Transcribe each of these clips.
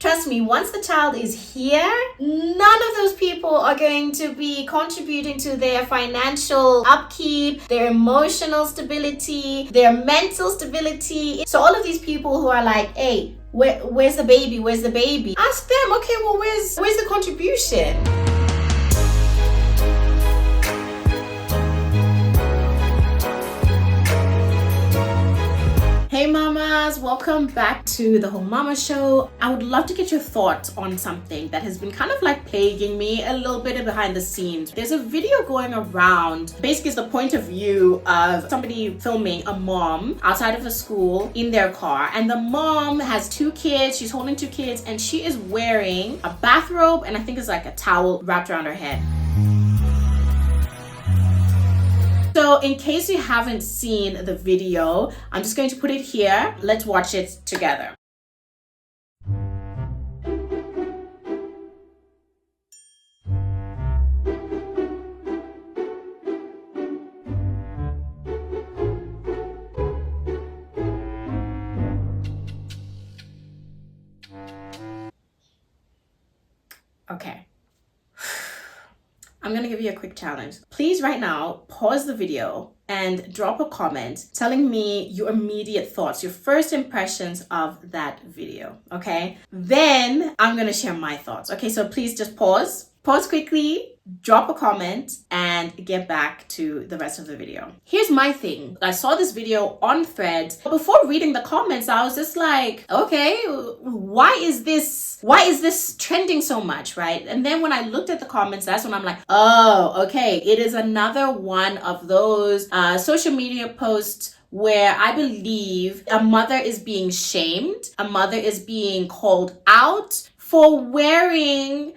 Trust me, once the child is here, none of those people are going to be contributing to their financial upkeep, their emotional stability, their mental stability. So all of these people who are like, hey, where's the baby? Where's the baby? Ask them, okay, well, where's the contribution? Hey mamas, welcome back to the Home Mama Show. I would love to get your thoughts on something that has been kind of like plaguing me a little bit behind the scenes. There's a video going around, basically it's the point of view of somebody filming a mom outside of a school in their car, and the mom has two kids, she's holding two kids, and she is wearing a bathrobe and I think it's like a towel wrapped around her head. So in case you haven't seen the video, I'm just going to put it here. Let's watch it together. Okay. I'm gonna give you a quick challenge. Please right now, pause the video and drop a comment telling me your immediate thoughts, your first impressions of that video, okay? Then I'm gonna share my thoughts. Okay, so please just pause quickly, drop a comment, and get back to the rest of the video. Here's my thing. I saw this video on Threads. Before reading the comments, I was just like, okay, why is this trending so much, right? And then when I looked at the comments, that's when I'm like, oh, okay, it is another one of those social media posts where I believe a mother is being shamed, a mother is being called out for wearing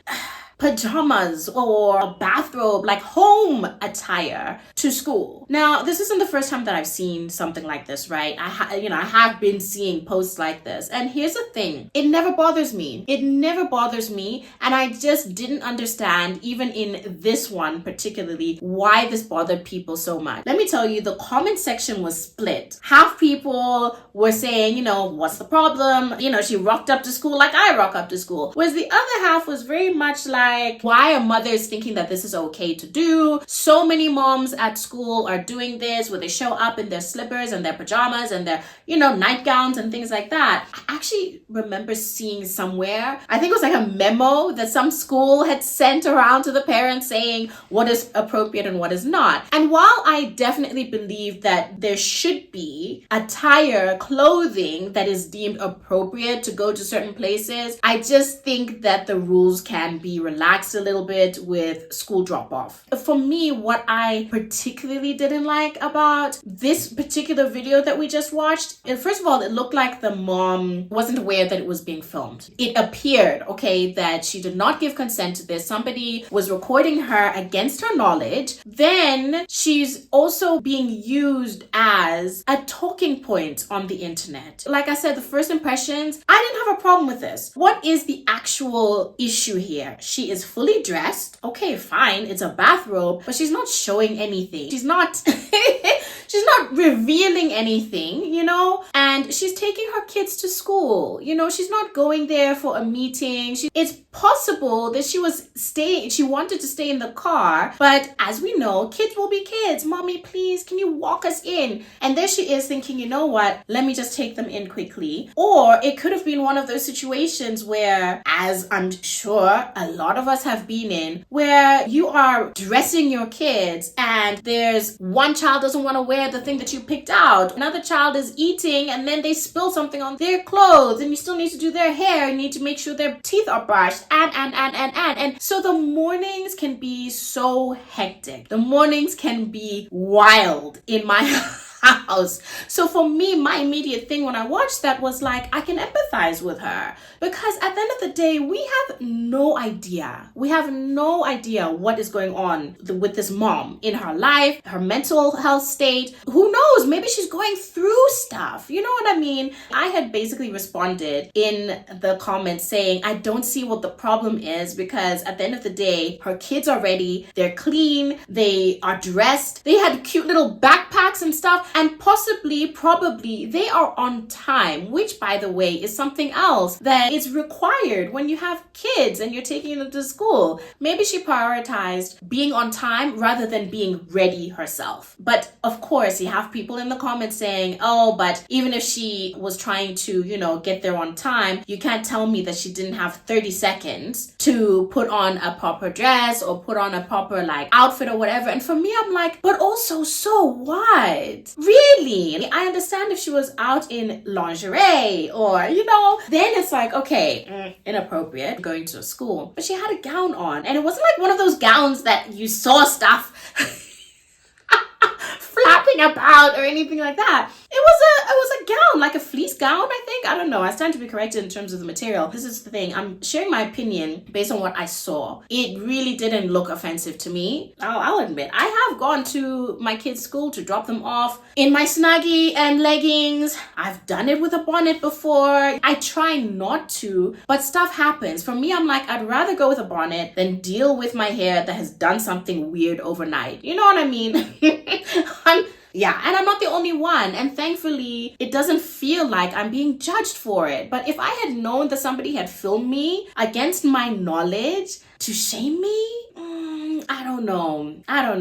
pajamas or a bathrobe, like home attire, to school. Now, this isn't the first time that I've seen something like this, right? I have been seeing posts like this. And here's the thing, it never bothers me. It never bothers me. And I just didn't understand, even in this one particularly, why this bothered people so much. Let me tell you, the comment section was split. Half people were saying, what's the problem? She rocked up to school like I rock up to school. Whereas the other half was very much like, why are mothers thinking that this is okay to do? So many moms at school are doing this, where they show up in their slippers and their pajamas and their, nightgowns and things like that. I actually remember seeing somewhere, I think it was like a memo that some school had sent around to the parents saying what is appropriate and what is not. And while I definitely believe that there should be attire, clothing that is deemed appropriate to go to certain places, I just think that the rules can be relaxed a little bit with school drop-off. For me, what I particularly didn't like about this particular video that we just watched, first of all, it looked like the mom wasn't aware that it was being filmed. It appeared, okay, that she did not give consent to this. Somebody was recording her against her knowledge. Then she's also being used as a talking point on the internet. Like I said, the first impressions, I didn't have a problem with this. What is the actual issue here? She is fully dressed. Okay, fine, it's a bathrobe, but she's not showing anything. She's not she's not revealing anything, and she's taking her kids to school. She's not going there for a meeting. It's possible that she wanted to stay in the car, but as we know, kids will be kids. Mommy, please, can you walk us in? And there she is thinking, you know what? Let me just take them in quickly. Or it could have been one of those situations where, as I'm sure a lot of us have been in, where you are dressing your kids and there's one child doesn't want to wear the thing that you picked out. Another child is eating and then they spill something on their clothes, and you still need to do their hair. You need to make sure their teeth are brushed and so the mornings can be so hectic. The mornings can be wild in my house. So for me, my immediate thing when I watched that was like, I can empathize with her, because at the end of the day, we have no idea. We have no idea what is going on with this mom in her life, her mental health state. Who knows? Maybe she's going through stuff. You know what I mean? I had basically responded in the comments saying, I don't see what the problem is, because at the end of the day, her kids are ready. They're clean. They are dressed. They had cute little backpacks and stuff. And possibly, probably, they are on time, which, by the way, is something else that is required when you have kids and you're taking them to school. Maybe she prioritized being on time rather than being ready herself. But of course, you have people in the comments saying, oh, but even if she was trying to, get there on time, you can't tell me that she didn't have 30 seconds to put on a proper dress or put on a proper outfit or whatever. And for me, I'm like, but also, so what? Really? I understand if she was out in lingerie or, then it's like, okay, inappropriate going to a school. But she had a gown on, and it wasn't like one of those gowns that you saw stuff flapping about or anything like that. It was a gown, like a fleece gown, I think. I don't know. I stand to be corrected in terms of the material. This is the thing. I'm sharing my opinion based on what I saw. It really didn't look offensive to me. I'll admit, I have gone to my kids' school to drop them off in my Snuggie and leggings. I've done it with a bonnet before. I try not to, but stuff happens. For me, I'm like, I'd rather go with a bonnet than deal with my hair that has done something weird overnight. You know what I mean? Yeah, and I'm not the only one. And thankfully, it doesn't feel like I'm being judged for it. But if I had known that somebody had filmed me against my knowledge to shame me, I don't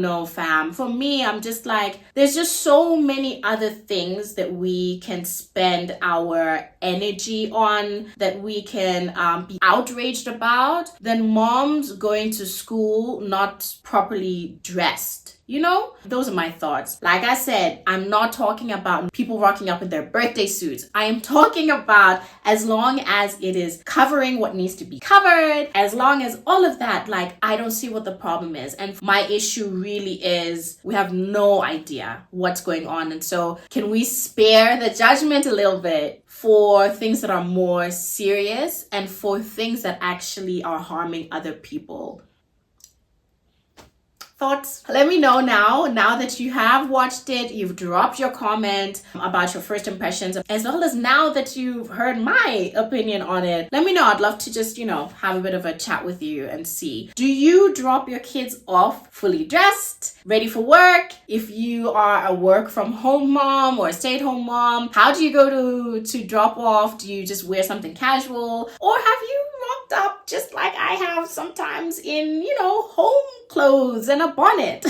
know, fam. For me, I'm just like, there's just so many other things that we can spend our energy on, that we can be outraged about, than moms going to school not properly dressed. Those are my thoughts. Like I said, I'm not talking about people rocking up in their birthday suits. I am talking about as long as it is covering what needs to be covered, as long as all of that, I don't see what the problem is. And my issue really is we have no idea what's going on. And so can we spare the judgment a little bit for things that are more serious and for things that actually are harming other people? Thoughts? Let me know now that you have watched it, you've dropped your comment about your first impressions, as well as now that you've heard my opinion on it. Let me know. I'd love to just, have a bit of a chat with you and see. Do you drop your kids off fully dressed, ready for work? If you are a work from home mom or a stay-at-home mom, how do you go to drop off? Do you just wear something casual? Or have you rocked up just like I have sometimes in, home clothes and a bonnet?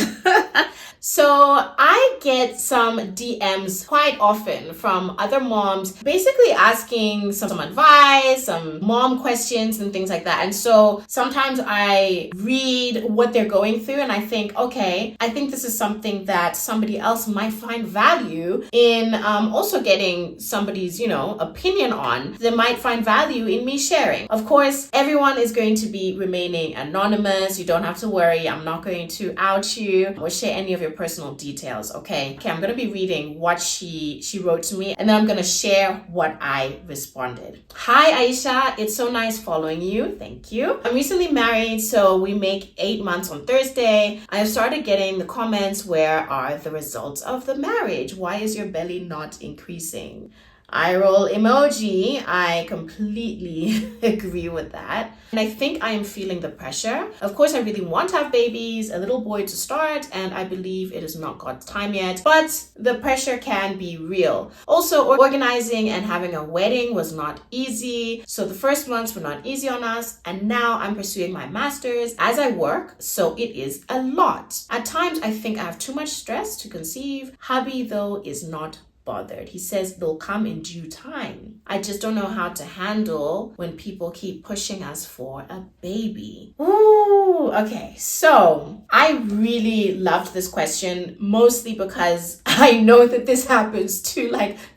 So I get some DMs quite often from other moms, basically asking some advice, some mom questions and things like that. And so sometimes I read what they're going through and I think, okay, I think this is something that somebody else might find value in, also getting somebody's, opinion on. They might find value in me sharing. Of course, everyone is going to be remaining anonymous. You don't have to worry. I'm not going to out you or share any of your personal details. Okay, I'm going to be reading what she wrote to me, and then I'm going to share what I responded. Hi Aisha, it's so nice following you. Thank you. I'm recently married, so we make 8 months on Thursday. I have started getting the comments, where are the results of the marriage? Why is your belly not increasing? Eye roll emoji. I completely agree with that. And I think I am feeling the pressure. Of course, I really want to have babies, a little boy to start, and I believe it is not God's time yet. But the pressure can be real. Also, organizing and having a wedding was not easy. So the first months were not easy on us. And now I'm pursuing my master's as I work. So it is a lot. At times, I think I have too much stress to conceive. Hubby, though, is not bothered. He says they'll come in due time. I just don't know how to handle when people keep pushing us for a baby. Ooh, okay. So I really loved this question, mostly because I know that this happens to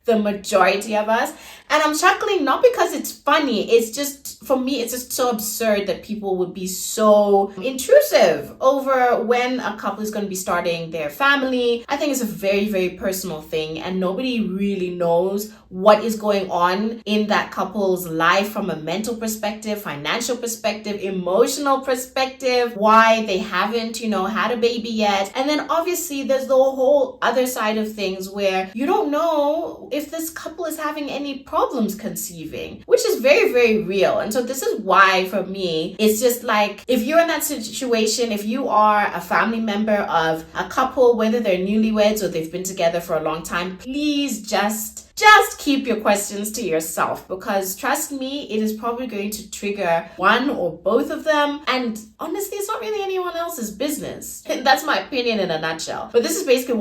the majority of us. And I'm chuckling not because it's funny. It's just, for me, it's just so absurd that people would be so intrusive over when a couple is going to be starting their family. I think it's a very, very personal thing, and nobody really knows what is going on in that couple's life from a mental perspective, financial perspective, emotional perspective, why they haven't, had a baby yet. And then obviously there's the whole other side of things where you don't know if this couple is having any problems conceiving, which is very, very real. And so this is why, for me, it's just like, if you're in that situation, if you are a family member of a couple, whether they're newlyweds or they've been together for a long time, please just keep your questions to yourself, because trust me, it is probably going to trigger one or both of them. And honestly, it's not really anyone else's business. That's my opinion in a nutshell. But this is basically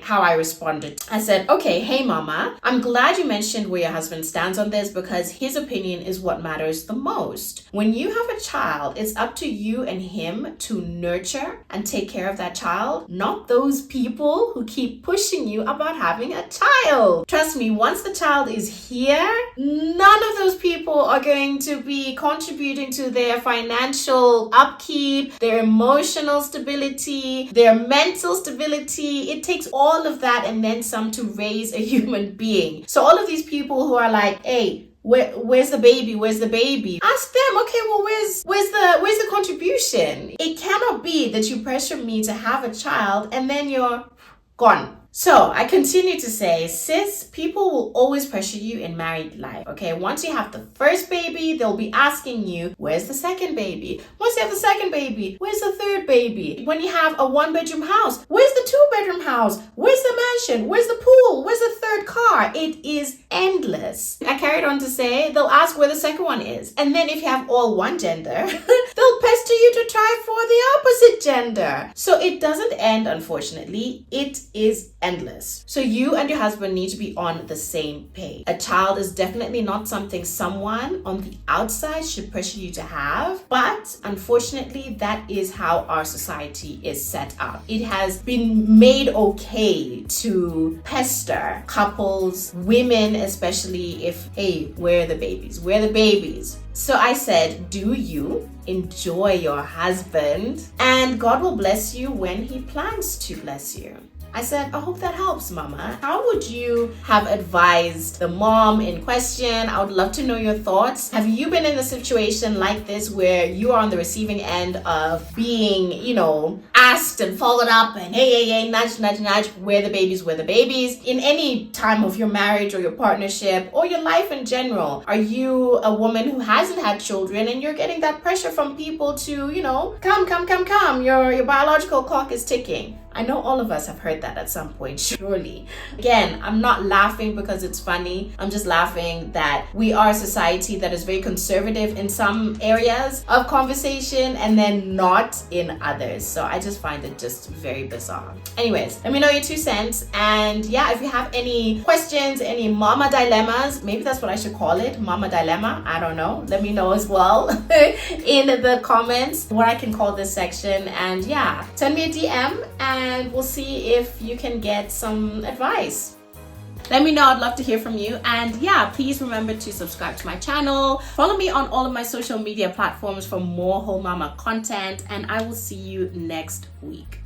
how I responded. I said, okay, hey mama, I'm glad you mentioned where your husband stands on this, because his opinion is what matters the most. When you have a child, it's up to you and him to nurture and take care of that child, not those people who keep pushing you about having a child. Trust me, once the child is here, none of those people are going to be contributing to their financial upkeep, their emotional stability, their mental stability. It takes all of that and then some to raise a human being. So all of these people who are like, hey, where's the baby? Where's the baby? Ask them, okay, well, where's the contribution? It cannot be that you pressure me to have a child and then you're gone. So I continue to say, sis, people will always pressure you in married life, okay? Once you have the first baby, they'll be asking you, where's the second baby? Once you have the second baby, where's the third baby? When you have a 1-bedroom house, where's the 2-bedroom house? Where's the mansion? Where's the pool? Where's the third car? It is endless. I carried on to say, they'll ask where the second one is. And then if you have all one gender, they'll pester you to try for the opposite gender. So it doesn't end, unfortunately. It is endless. So you and your husband need to be on the same page. A child is definitely not something someone on the outside should pressure you to have, but unfortunately that is how our society is set up. It has been made okay to pester couples, women especially, if, hey, where are the babies? Where are the babies? So I said, do you enjoy your husband, and God will bless you when he plans to bless you. I said, I hope that helps, mama. How would you have advised the mom in question? I would love to know your thoughts. Have you been in a situation like this where you are on the receiving end of being, asked and followed up and hey, nudge, nudge, nudge, where the babies, in any time of your marriage or your partnership or your life in general? Are you a woman who hasn't had children and you're getting that pressure from people to, come, your biological clock is ticking? I know all of us have heard that at some point, surely. Again, I'm not laughing because it's funny. I'm just laughing that we are a society that is very conservative in some areas of conversation and then not in others. So I just find it just very bizarre. Anyways, let me know your 2 cents. And yeah, if you have any questions, any mama dilemmas, maybe that's what I should call it, mama dilemma. I don't know. Let me know as well in the comments what I can call this section. And yeah, send me a DM and we'll see if you can get some advice. Let me know. I'd love to hear from you. And yeah, please remember to subscribe to my channel. Follow me on all of my social media platforms for more Whole Mama content. And I will see you next week.